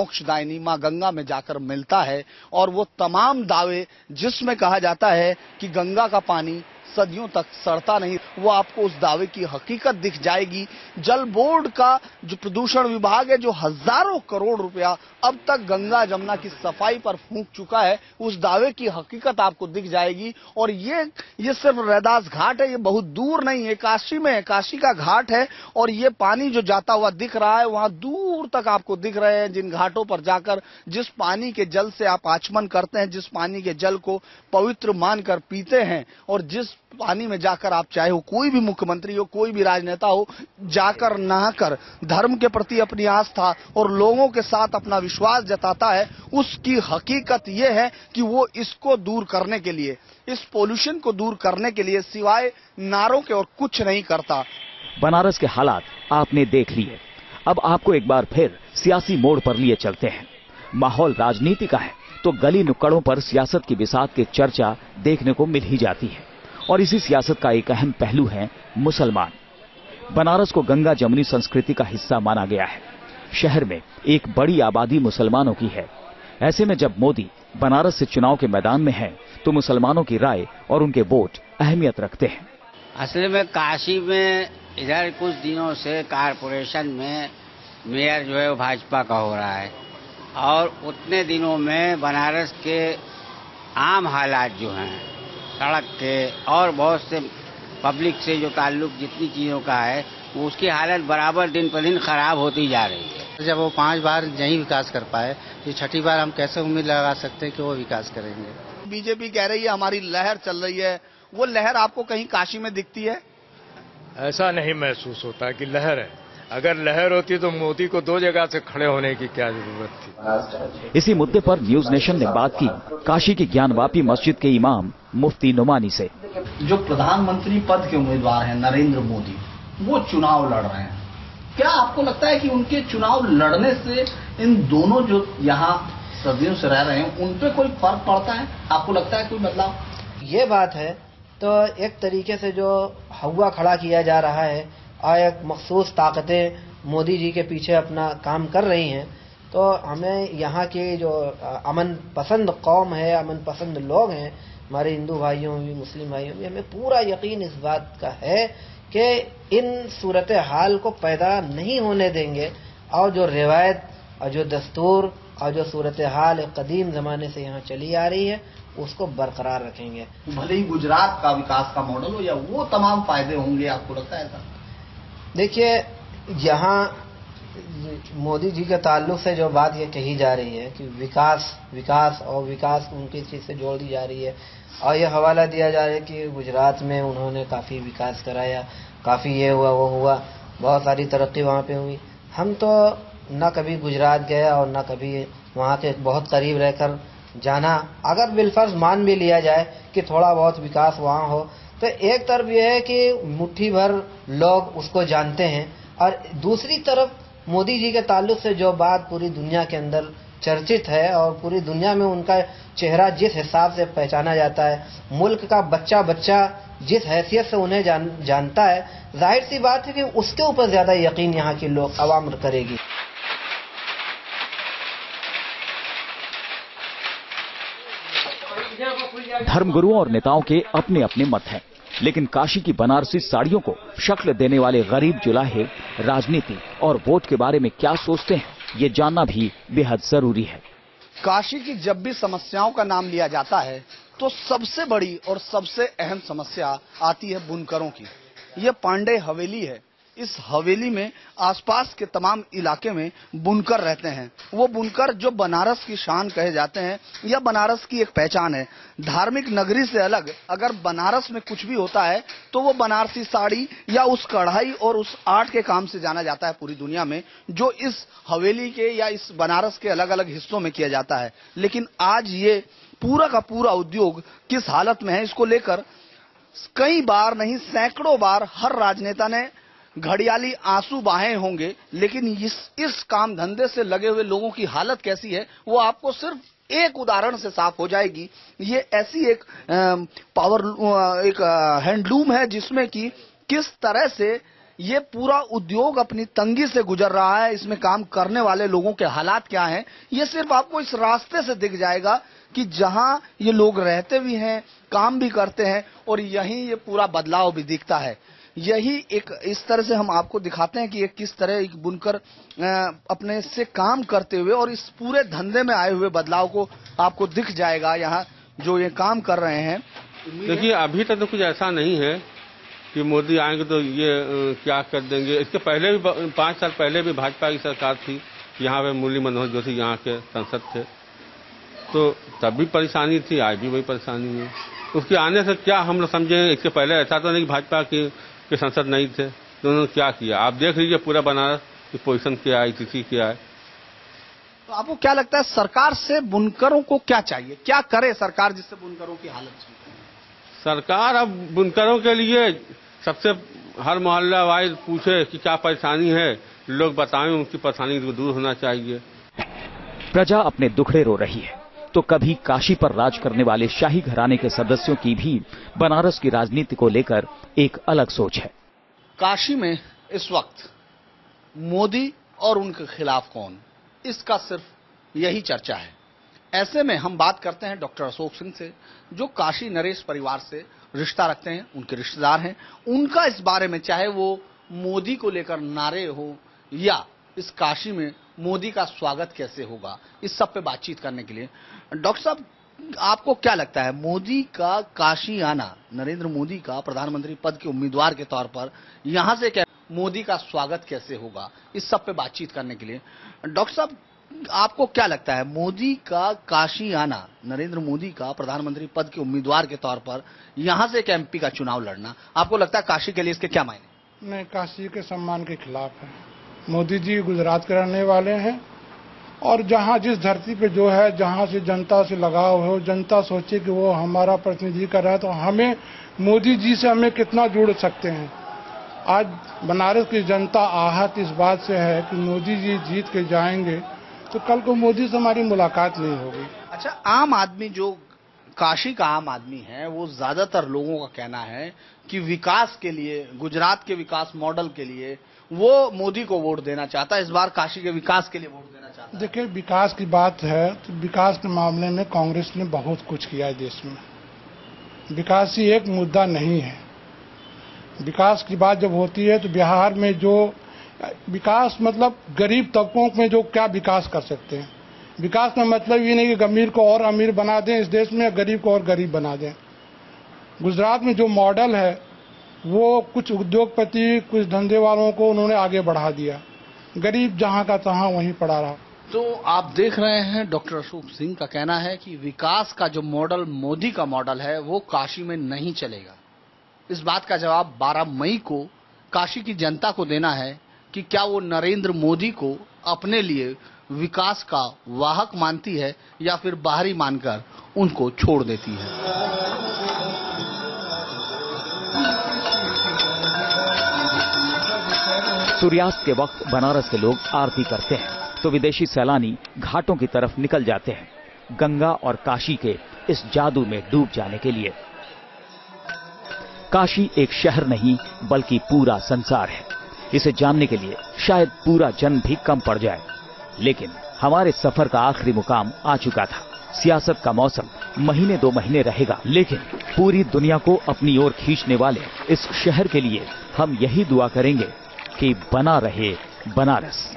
मोक्षदायिनी मां गंगा में जाकर मिलता है और वो तमाम दावे जिसमें कहा जाता है कि गंगा का पानी सदियों तक सड़ता नहीं, वो आपको उस दावे की हकीकत दिख जाएगी। जल बोर्ड का जो प्रदूषण विभाग है, जो हजारों करोड़ रुपया अब तक गंगा जमुना की सफाई पर फूंक चुका है, उस दावे की हकीकत आपको दिख जाएगी। और ये सिर्फ रैदास घाट है, ये बहुत दूर नहीं है, काशी में है, काशी का घाट है और ये पानी जो जाता हुआ दिख रहा है वहां दूर तक आपको दिख रहे हैं। जिन घाटों पर जाकर जिस पानी के जल से आप आचमन करते हैं, जिस पानी के जल को पवित्र मानकर पीते हैं और जिस पानी में जाकर आप, चाहे वो कोई भी मुख्यमंत्री हो, कोई भी राजनेता हो, जाकर नहाकर धर्म के प्रति अपनी आस्था और लोगों के साथ अपना विश्वास जताता है, उसकी हकीकत ये है कि वो इसको दूर करने के लिए, इस पोल्यूशन को दूर करने के लिए सिवाय नारों के और कुछ नहीं करता। बनारस के हालात आपने देख लिए, अब आपको एक बार फिर सियासी मोड़ पर लिए चलते हैं। माहौल राजनीति का है तो गली नुक्कड़ों पर सियासत की बिसात की चर्चा देखने को मिल ही जाती है और इसी सियासत का एक अहम पहलू है मुसलमान। बनारस को गंगा जमुनी संस्कृति का हिस्सा माना गया है। शहर में एक बड़ी आबादी मुसलमानों की है। ऐसे में जब मोदी बनारस से चुनाव के मैदान में हैं, तो मुसलमानों की राय और उनके वोट अहमियत रखते हैं। असल में काशी में इधर कुछ दिनों से कारपोरेशन में मेयर जो है वो भाजपा का हो रहा है और उतने दिनों में बनारस के आम हालात जो हैं सड़क के और बहुत से पब्लिक से जो ताल्लुक जितनी चीज़ों का है, वो उसकी हालत बराबर दिन पर दिन खराब होती जा रही है। जब वो 5 बार नहीं विकास कर पाए तो छठी बार हम कैसे उम्मीद लगा सकते हैं कि वो विकास करेंगे। बीजेपी कह रही है हमारी लहर चल रही है, वो लहर आपको कहीं काशी में दिखती है? ऐसा नहीं महसूस होता कि लहर है। अगर लहर होती तो मोदी को 2 जगह से खड़े होने की क्या जरूरत थी। इसी मुद्दे पर न्यूज नेशन ने बात की काशी की ज्ञानवापी मस्जिद के इमाम मुफ्ती नुमानी से। जो प्रधानमंत्री पद के उम्मीदवार हैं नरेंद्र मोदी, वो चुनाव लड़ रहे हैं, क्या आपको लगता है कि उनके चुनाव लड़ने से इन दोनों जो यहाँ सदियों से रह रहे हैं उन पे कोई फर्क पड़ता है? आपको लगता है कोई बदलाव? ये बात है तो एक तरीके से जो हवा खड़ा किया जा रहा है और एक मखसूस ताकतें मोदी जी के पीछे अपना काम कर रही हैं, तो हमें यहाँ के जो अमन पसंद कौम है, अमन पसंद लोग हैं, हमारे हिंदू भाइयों में भी मुस्लिम भाइयों में, हमें पूरा यकीन इस बात का है कि इन सूरत हाल को पैदा नहीं होने देंगे और जो रिवायत और जो दस्तूर और जो सूरत हाल कदीम ज़माने से यहाँ चली आ रही है उसको बरकरार रखेंगे। भले ही गुजरात का विकास का मॉडल हो या वो तमाम फायदे होंगे, आपको लगता है ऐसा? देखिए, यहाँ मोदी जी के ताल्लुक से जो बात ये कही जा रही है कि विकास और विकास उनकी चीज़ से जोड़ दी जा रही है और ये हवाला दिया जा रहा है कि गुजरात में उन्होंने काफ़ी विकास कराया, काफ़ी ये हुआ वो हुआ, बहुत सारी तरक्की वहाँ पे हुई। हम तो ना कभी गुजरात गए और ना कभी वहाँ के बहुत करीब रहकर जाना। अगर बिलफर्ज मान भी लिया जाए कि थोड़ा बहुत विकास वहाँ हो, तो एक तरफ यह है कि मुट्ठी भर लोग उसको जानते हैं और दूसरी तरफ मोदी जी के ताल्लुक से जो बात पूरी दुनिया के अंदर चर्चित है और पूरी दुनिया में उनका चेहरा जिस हिसाब से पहचाना जाता है, मुल्क का बच्चा बच्चा जिस हैसियत से उन्हें जानता है, जाहिर सी बात है कि उसके ऊपर ज्यादा यकीन यहाँ की लोग अवाम करेगी। धर्मगुरुओं और नेताओं के अपने अपने मत हैं, लेकिन काशी की बनारसी साड़ियों को शक्ल देने वाले गरीब जुलाहे राजनीति और वोट के बारे में क्या सोचते हैं, ये जानना भी बेहद जरूरी है। काशी की जब भी समस्याओं का नाम लिया जाता है तो सबसे बड़ी और सबसे अहम समस्या आती है बुनकरों की। ये पांडे हवेली है। इस हवेली में आसपास के तमाम इलाके में बुनकर रहते हैं। वो बुनकर जो बनारस की शान कहे जाते हैं या बनारस की एक पहचान है। धार्मिक नगरी से अलग अगर बनारस में कुछ भी होता है तो वो बनारसी साड़ी या उस कढ़ाई और उस आर्ट के काम से जाना जाता है पूरी दुनिया में, जो इस हवेली के या इस बनारस के अलग अलग हिस्सों में किया जाता है। लेकिन आज ये पूरा का पूरा उद्योग किस हालत में है, इसको लेकर कई बार नहीं सैकड़ों बार हर राजनेता ने घड़ियाली आंसू बहाए होंगे, लेकिन इस काम धंधे से लगे हुए लोगों की हालत कैसी है वो आपको सिर्फ एक उदाहरण से साफ हो जाएगी। ये ऐसी एक हैंडलूम है जिसमें कि किस तरह से ये पूरा उद्योग अपनी तंगी से गुजर रहा है, इसमें काम करने वाले लोगों के हालात क्या हैं, ये सिर्फ आपको इस रास्ते से दिख जाएगा कि जहां ये लोग रहते भी हैं, काम भी करते हैं और यहीं ये पूरा बदलाव भी दिखता है। यही एक इस तरह से हम आपको दिखाते हैं कि ये किस तरह एक बुनकर अपने से काम करते हुए और इस पूरे धंधे में आए हुए बदलाव को आपको दिख जाएगा यहाँ जो ये काम कर रहे हैं। देखिए अभी तक तो कुछ ऐसा नहीं है कि मोदी आएंगे तो ये क्या कर देंगे। इसके पहले भी 5 साल पहले भी भाजपा की सरकार थी, यहाँ पे मुरली मनोहर जोशी यहाँ के सांसद थे, तो तब भी परेशानी थी, आज भी वही परेशानी है। उसके आने से क्या हम लोग समझे, इसके पहले ऐसा तो नहीं कि भाजपा के सांसद नहीं थे, तो उन्होंने क्या किया आप देख लीजिए, पूरा बनारस की पोजीशन क्या है, स्थिति क्या है। तो आपको क्या लगता है सरकार से बुनकरों को क्या चाहिए, क्या करे सरकार जिससे बुनकरों की हालत सुधरे? सरकार अब बुनकरों के लिए सबसे हर मोहल्ला वाइज पूछे कि क्या परेशानी है, लोग बताएं, उनकी परेशानी दूर होना चाहिए। प्रजा अपने दुखड़े रो रही है तो कभी काशी पर राज करने वाले शाही घराने के सदस्यों की भी बनारस की राजनीति को लेकर एक अलग सोच है। काशी में इस वक्त मोदी और उनके खिलाफ कौन, इसका सिर्फ यही चर्चा है। ऐसे में हम बात करते हैं डॉक्टर अशोक सिंह से, जो काशी नरेश परिवार से रिश्ता रखते हैं, उनके रिश्तेदार हैं। उनका इस बारे में, चाहे वो मोदी को लेकर नारे हो या इस काशी में मोदी का स्वागत कैसे होगा, इस सब पे बातचीत करने के लिए डॉक्टर साहब आपको क्या लगता है, मोदी का काशी आना, नरेंद्र मोदी का प्रधानमंत्री पद के उम्मीदवार के तौर पर यहां से क्या मोदी का स्वागत कैसे होगा, इस सब पे बातचीत करने के लिए डॉक्टर साहब आपको क्या लगता है, मोदी का काशी आना, नरेंद्र मोदी का प्रधानमंत्री पद के उम्मीदवार के तौर पर यहां से एक एमपी का चुनाव लड़ना, आपको लगता है काशी के लिए इसके क्या मायने? नहीं, काशी के सम्मान के खिलाफ है। मोदी जी गुजरात के रहने वाले हैं और जहां जिस धरती पे जो है, जहां से जनता से लगाव हो, जनता सोचे कि वो हमारा प्रतिनिधि कर रहा है, तो हमें मोदी जी से हमें कितना जुड़ सकते हैं। आज बनारस की जनता आहत इस बात से है कि मोदी जी जीत के जाएंगे तो कल को मोदी से हमारी मुलाकात नहीं होगी। अच्छा, आम आदमी जो काशी का आम आदमी है, वो ज्यादातर लोगों का कहना है कि विकास के लिए, गुजरात के विकास मॉडल के लिए वो मोदी को वोट देना चाहता है, इस बार काशी के विकास के लिए वोट देना चाहता है। देखिए, विकास की बात है तो विकास के मामले में कांग्रेस ने बहुत कुछ किया है देश में। विकास ही एक मुद्दा नहीं है। विकास की बात जब होती है तो बिहार में जो विकास, मतलब गरीब तबकों में जो क्या विकास कर सकते हैं। विकास का मतलब ये नहीं कि अमीर को और अमीर बना दें इस देश में, गरीब को और गरीब बना दें। गुजरात में जो मॉडल है वो कुछ उद्योगपति, कुछ धंधे वालों को उन्होंने आगे बढ़ा दिया, गरीब जहां का तहां वहीं पड़ा रहा। तो आप देख रहे हैं डॉक्टर अशोक सिंह का कहना है कि विकास का जो मॉडल मोदी का मॉडल है वो काशी में नहीं चलेगा। इस बात का जवाब 12 मई को काशी की जनता को देना है कि क्या वो नरेंद्र मोदी को अपने लिए विकास का वाहक मानती है या फिर बाहरी मानकर उनको छोड़ देती है। सूर्यास्त के वक्त बनारस के लोग आरती करते हैं तो विदेशी सैलानी घाटों की तरफ निकल जाते हैं गंगा और काशी के इस जादू में डूब जाने के लिए। काशी एक शहर नहीं बल्कि पूरा संसार है। इसे जानने के लिए शायद पूरा जन्म भी कम पड़ जाए, लेकिन हमारे सफर का आखिरी मुकाम आ चुका था। सियासत का मौसम महीने 2 महीने रहेगा, लेकिन पूरी दुनिया को अपनी ओर खींचने वाले इस शहर के लिए हम यही दुआ करेंगे कि बना रहे बनारस।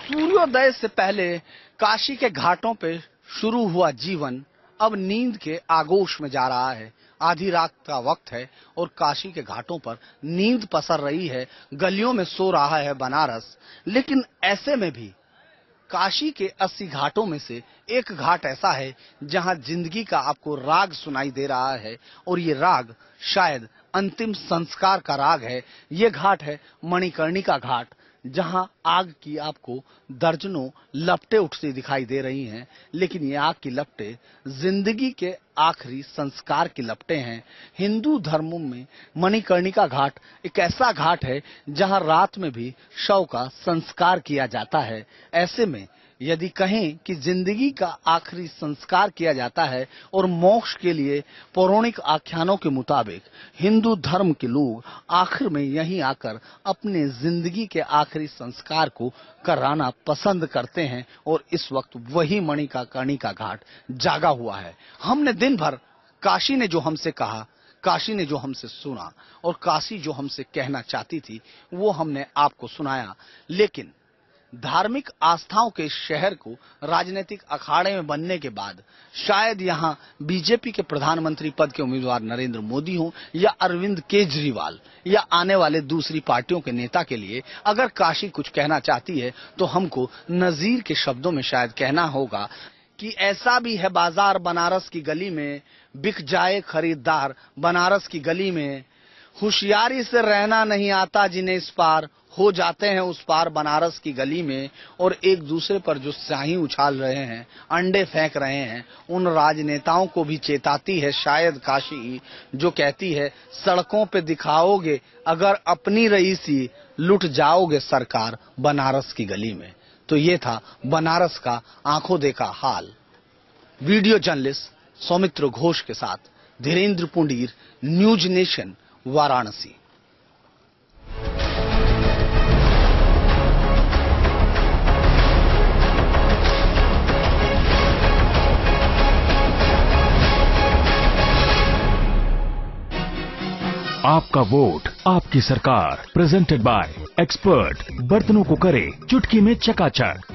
सूर्योदय से पहले काशी के घाटों पे शुरू हुआ जीवन अब नींद के आगोश में जा रहा है। आधी रात का वक्त है और काशी के घाटों पर नींद पसर रही है, गलियों में सो रहा है बनारस। लेकिन ऐसे में भी काशी के 80 घाटों में से एक घाट ऐसा है जहां जिंदगी का आपको राग सुनाई दे रहा है और ये राग शायद अंतिम संस्कार का राग है। ये घाट है मणिकर्णिका घाट, जहां आग की आपको दर्जनों लपटें उठती दिखाई दे रही हैं, लेकिन ये आग की लपटें जिंदगी के आखिरी संस्कार की लपटें हैं। हिंदू धर्मों में मणिकर्णिका घाट एक ऐसा घाट है जहां रात में भी शव का संस्कार किया जाता है। ऐसे में यदि कहें कि जिंदगी का आखिरी संस्कार किया जाता है और मोक्ष के लिए पौराणिक आख्यानों के मुताबिक हिंदू धर्म के लोग आखिर में यहीं आकर अपने जिंदगी के आखिरी संस्कार को कराना पसंद करते हैं और इस वक्त वही मणिकर्णिका घाट जागा हुआ है। हमने दिन भर काशी ने जो हमसे कहा, काशी ने जो हमसे सुना और काशी जो हमसे कहना चाहती थी वो हमने आपको सुनाया, लेकिन धार्मिक आस्थाओं के शहर को राजनीतिक अखाड़े में बनने के बाद शायद यहां बीजेपी के प्रधानमंत्री पद के उम्मीदवार नरेंद्र मोदी हो या अरविंद केजरीवाल या आने वाले दूसरी पार्टियों के नेता के लिए अगर काशी कुछ कहना चाहती है तो हमको नजीर के शब्दों में शायद कहना होगा कि ऐसा भी है बाजार बनारस की गली में, बिक जाए खरीदार बनारस की गली में, होशियारी से रहना नहीं आता जिन्हें इस पार हो जाते हैं उस पार बनारस की गली में, और एक दूसरे पर जो स्याही उछाल रहे हैं, अंडे फेंक रहे हैं, उन राजनेताओं को भी चेताती है शायद काशी, जो कहती है सड़कों पे दिखाओगे अगर अपनी रईसी, लुट जाओगे सरकार बनारस की गली में। तो ये था बनारस का आंखों देखा हाल। वीडियो जर्नलिस्ट सौमित्र घोष के साथ धीरेन्द्र पुंडीर, न्यूज नेशन, वाराणसी। आपका वोट, आपकी सरकार, प्रेजेंटेड बाय एक्सपर्ट। बर्तनों को करे चुटकी में चकाचक।